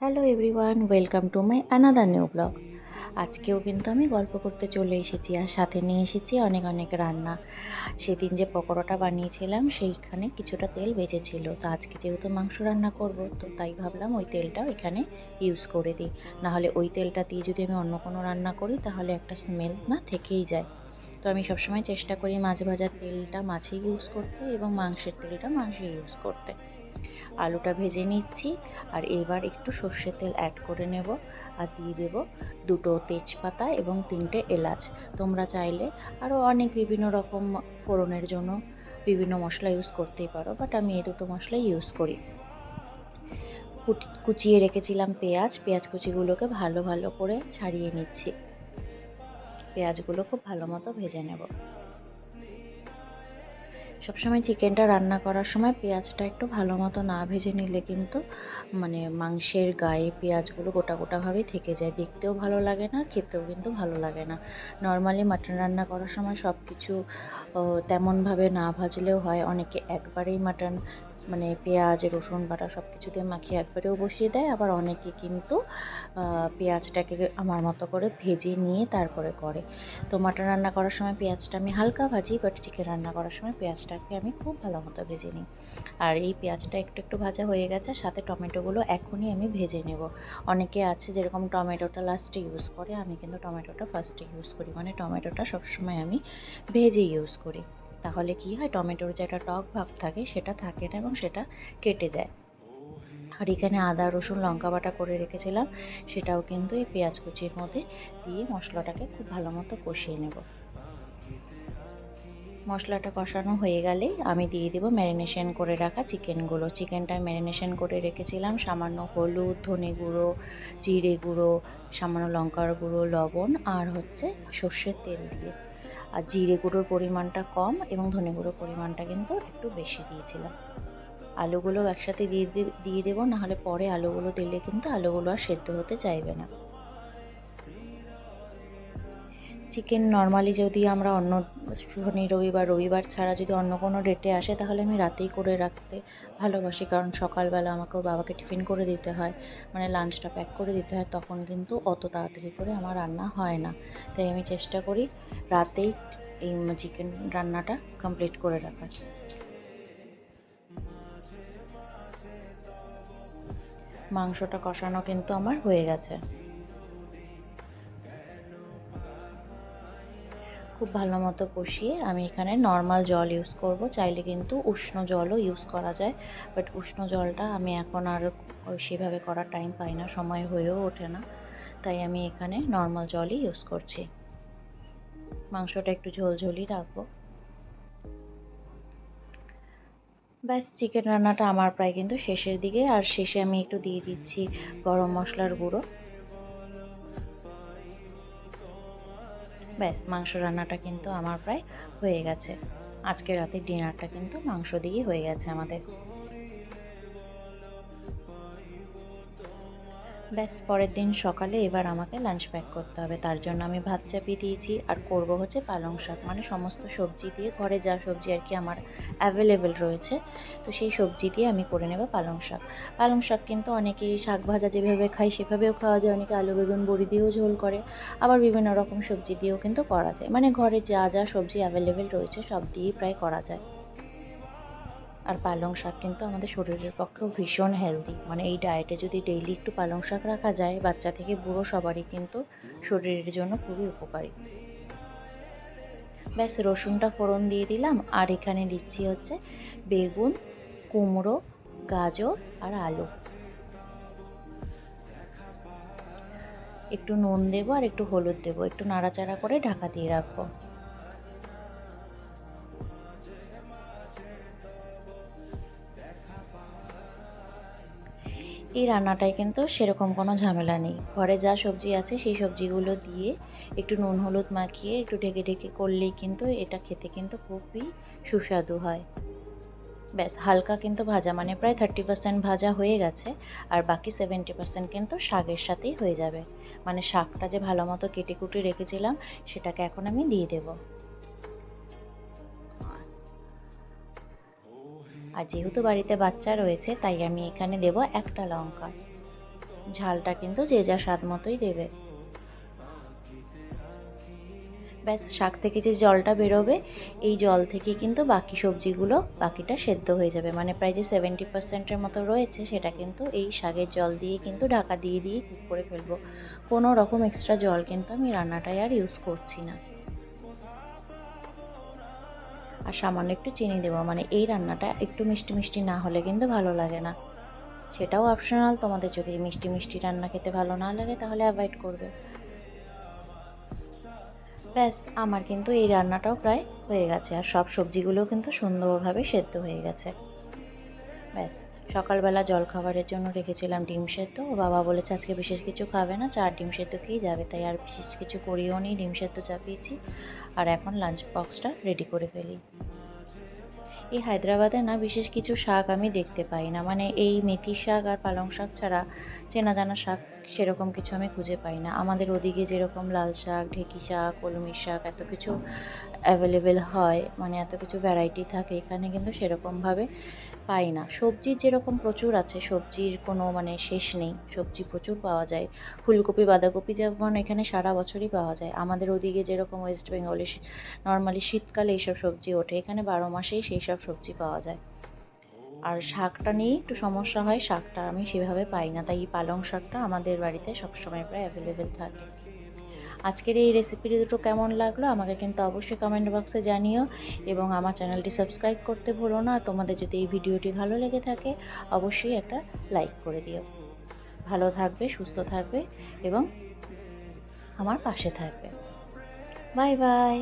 Hello everyone, welcome to my another new blog. আজকেও কিন্তু আমি গল্প করতে চলে এসেছি আর সাথে নিয়ে এসেছি অনেক অনেক রান্না। সেদিন যে পকোড়াটা বানিয়েছিলাম সেইখানে কিছুটা তেল বেঁচেছিল, তো আজকে যেহেতু মাংস রান্না করব তো তাই ভাবলাম ওই তেলটাও এখানে ইউজ করে দিই। নাহলে ওই তেলটা দিয়ে যদি আমি অন্য কোনো রান্না করি তাহলে একটা স্মেল না থেকেই যায়। তো আমি সবসময় চেষ্টা করি মাছ ভাজার তেলটা মাছে ইউজ করতে এবং মাংসের তেলটা মাংসে ইউজ করতে। আলুটা ভেজে নিচ্ছি আর এবার একটু সর্ষের তেল অ্যাড করে নেব আর দিয়ে দেব দুটো তেজপাতা এবং তিনটে এলাচ। তোমরা চাইলে আরও অনেক বিভিন্ন রকম ফোড়নের জন্য বিভিন্ন মশলা ইউজ করতেই পারো, বাট আমি এই দুটো মশলাই ইউজ করি। কুচিয়ে রেখেছিলাম পেঁয়াজ কুচিগুলোকে ভালো ভালো করে ছাড়িয়ে নিচ্ছি। পেঁয়াজগুলো খুব ভালো মতো ভেজে নেব। সবসময় চিকেনটা রান্না করার সময় পেঁয়াজটা একটু ভালো মতো না ভেজে নিলে কিন্তু মাংসের গায়ে পেঁয়াজগুলো গোটা গোটাভাবেই থেকে যায়, দেখতেও ভালো লাগে না, খেতেও কিন্তু ভালো লাগে না। নর্মালি মাটন রান্না করার সময় সব কিছু তেমনভাবে না ভাজলেও হয়। অনেকে একবারেই মাটন পেঁয়াজ রসুন বাটা সব কিছু দিয়ে মাখিয়ে একবারেও বসিয়ে দেয়, আবার অনেকে কিন্তু পেঁয়াজটাকে আমার মতো করে ভেজে নিয়ে তারপরে করে। তো মাটন রান্না করার সময় পেঁয়াজটা আমি হালকা ভাজি, বাট চিকেন রান্না করার সময় পেঁয়াজটাকে আমি খুব ভালো মতো ভেজে নিই। আর এই পেঁয়াজটা একটু একটু ভাজা হয়ে গেছে, সাথে টমেটোগুলো এখনই আমি ভেজে নেব। অনেকে আছে যেরকম টমেটোটা লাস্টে ইউজ করে, আমি কিন্তু টমেটোটা ফার্স্টে ইউজ করি, টমেটোটা সবসময় আমি ভেজে ইউজ করি। তাহলে কি হয়, টমেটোর যে একটা টক ভাব থাকে সেটা থাকে না এবং সেটা কেটে যায়। আর এখানে আদা রসুন লঙ্কা বাটা করে রেখেছিলাম, সেটাও কিন্তু এই পেঁয়াজ কুচির মধ্যে দিয়ে মশলাটাকে খুব ভালো মতো কষিয়ে নেব। মশলাটা কষানো হয়ে গেলেই আমি দিয়ে দেবো ম্যারিনেশন করে রাখা চিকেনগুলো। চিকেনটা ম্যারিনেশন করে রেখেছিলাম সামান্য হলুদ, ধনে গুঁড়ো, জিরে গুঁড়ো, সামান্য লঙ্কার গুঁড়ো, লবণ আর সর্ষের তেল দিয়ে। আর জিরে গুঁড়োর পরিমাণটা কম এবং ধনে গুঁড়োর পরিমাণটা কিন্তু একটু বেশি দিয়েছিলাম। আলুগুলো একসাথে দিয়ে দেবো, নাহলে পরে আলুগুলো দিলে কিন্তু আলুগুলো আর সেদ্ধ হতে চাইবে না। চিকেন নর্মালি যদি আমরা অন্য শনি রবিবার ছাড়া যদি অন্য কোনো ডেটে আসে তাহলে আমি রাতেই করে রাখতে ভালোবাসি, কারণ সকালবেলা আমাকে ওর বাবাকে টিফিন করে দিতে হয়, লাঞ্চটা প্যাক করে দিতে হয়, তখন কিন্তু অত তাড়াতাড়ি করে আমার রান্না হয় না। তাই আমি চেষ্টা করি রাতেই এই চিকেন রান্নাটা কমপ্লিট করে রাখার। মাংসটা কষানো কিন্তু আমার হয়ে গেছে। খুব ভালো মতো কষিয়ে আমি এখানে নর্মাল জল ইউজ করব, চাইলে কিন্তু উষ্ণ জলও ইউজ করা যায়, বাট উষ্ণ জলটা আমি এখন আর সেভাবে করার টাইম পাই না, সময় হয়েও ওঠে না, তাই আমি এখানে নর্মাল জলই ইউজ করছি। মাংসটা একটু ঝোলঝোলই রাখবো। ব্যাস, চিকেন রান্নাটা আমার প্রায় কিন্তু শেষের দিকে, আর শেষে আমি একটু দিয়ে দিচ্ছি গরম মশলার গুঁড়ো। ব্যাস, মাংস রান্নাটা কিন্তু আমার প্রায় হয়ে গেছে। আজকে রাতের ডিনারটা কিন্তু মাংস দিয়েই হয়ে গেছে আমাদের। ব্যাস, পরের দিন সকালে এবার আমাকে লাঞ্চ প্যাক করতে হবে, তার জন্য আমি ভাত চাপিয়ে দিয়েছি আর করব পালং শাক, সমস্ত সবজি দিয়ে, ঘরে যা সবজি আর কি আমার অ্যাভেলেবেল রয়েছে, তো সেই সবজি দিয়ে আমি করে নেব পালং শাক। পালং শাক কিন্তু অনেকেই শাক ভাজা যেভাবে খাই সেভাবেও খাওয়া যায়, অনেকে আলু বেগুন বড়ি দিয়েও ঝোল করে, আবার বিভিন্ন রকম সবজি দিয়েও কিন্তু করা যায়, ঘরে যা যা সবজি অ্যাভেলেবেল রয়েছে সব দিয়েই প্রায় করা যায়। আর পালং শাক কিন্তু আমাদের শরীরের পক্ষেও ভীষণ হেলদি, এই ডায়েটে যদি ডেইলি একটু পালং শাক রাখা যায়, বাচ্চা থেকে বুড়ো সবারই কিন্তু শরীরের জন্য খুবই উপকারী। ব্যাস, রসুনটা ফোড়ন দিয়ে দিলাম আর এখানে দিচ্ছি বেগুন, কুমড়ো, গাজর আর আলু। একটু নুন দেবো আর একটু হলুদ দেবো, একটু নাড়াচাড়া করে ঢাকা দিয়ে রাখবো। এই রান্নাটায় কিন্তু সেরকম কোনো ঝামেলা নেই, ঘরে যা সবজি আছে সেই সবজিগুলো দিয়ে একটু নুন হলুদ মাখিয়ে একটু ঢেকে ঢেকে করলেই কিন্তু এটা খেতে কিন্তু খুবই সুস্বাদু হয়। ব্যাস, হালকা কিন্তু ভাজা, প্রায় 30% ভাজা হয়ে গেছে, আর বাকি 70% কিন্তু শাকের সাথেই হয়ে যাবে। শাকটা যে ভালো মতো কেটে কুটে রেখেছিলাম সেটাকে এখন আমি দিয়ে দেবো। আর যেহেতু বাড়িতে বাচ্চা রয়েছে তাই আমি এখানে দেব একটা লঙ্কা। ঝালটা কিন্তু যে যার স্বাদ মতোই দেবে। ব্যাস, শাক থেকে যে জলটা বেরোবে এই জল থেকেই কিন্তু বাকি সবজিগুলো বাকিটা সেদ্ধ হয়ে যাবে। মানে প্রায় যে 70% মতো রয়েছে সেটা কিন্তু এই শাকের জল দিয়ে কিন্তু ঢাকা দিয়ে দিয়ে কুক করে ফেলবো। কোনো রকম এক্সট্রা জল কিন্তু আমি রান্নাটায় আর ইউজ করছি না। আর সামান্য একটু চিনি দেবো, মানে এই রান্নাটা একটু মিষ্টি মিষ্টি না হলে কিন্তু ভালো লাগে না। সেটাও অপশনাল, তোমাদের যদি মিষ্টি মিষ্টি রান্না খেতে ভালো না লাগে তাহলে অ্যাভয়েড করবে। ব্যাস, আমার কিন্তু এই রান্নাটাও প্রায় হয়ে গেছে আর সব সবজিগুলোও কিন্তু সুন্দরভাবে সেদ্ধ হয়ে গেছে। ব্যাস, সকালবেলা জলখাবারের জন্য রেখেছিলাম ডিম সেদ্ধ। ও বাবা বলেছে আজকে বিশেষ কিছু খাবে না, 4 ডিম সেদ্ধ খেয়েই যাবে, তাই আর বিশেষ কিছু করিও নি, ডিম সেদ্ধ চাপিয়েছি। আর এখন লাঞ্চ বক্সটা রেডি করে ফেলি। এই হায়দ্রাবাদে না বিশেষ কিছু শাক আমি দেখতে পাই না, মানে এই মেথি শাক আর পালং শাক ছাড়া চেনা জানা শাক সেরকম কিছু আমি খুঁজে পাই না। আমাদের ওদিকে যেরকম লাল শাক, ঢেঁকি শাক, কলমি শাক এত কিছু অ্যাভেলেবেল হয়, মানে এত কিছু ভ্যারাইটি থাকে, এখানে কিন্তু সেরকমভাবে পাই না। সবজি যেরকম প্রচুর আছে, সবজির কোনো মানে শেষ নেই, সবজি প্রচুর পাওয়া যায়। ফুলকপি বাঁধাকপি যেমন এখানে সারা বছরই পাওয়া যায়, আমাদের ওদিকে যেরকম ওয়েস্ট বেঙ্গলে নর্মালি শীতকালে এইসব সবজি ওঠে, এখানে 12 মাসেই সেই সব সবজি পাওয়া যায়। আর শাকটা নিয়ে একটু সমস্যা হয়, শাকটা আমি সেভাবে পাই না, তাই এই পালং শাকটা আমাদের বাড়িতে সবসময় প্রায় অ্যাভেলেবেল থাকে। আজকের এই রেসিপি দুটো কেমন লাগলো আমাকে কিন্তু অবশ্যই কমেন্ট বক্সে জানিও, এবং আমার চ্যানেলটি সাবস্ক্রাইব করতে ভুলো না। আর তোমাদের যদি এই ভিডিওটি ভালো লেগে থাকে অবশ্যই একটা লাইক করে দিও। ভালো থাকবে, সুস্থ থাকবে এবং আমার পাশে থাকবে। Bye bye.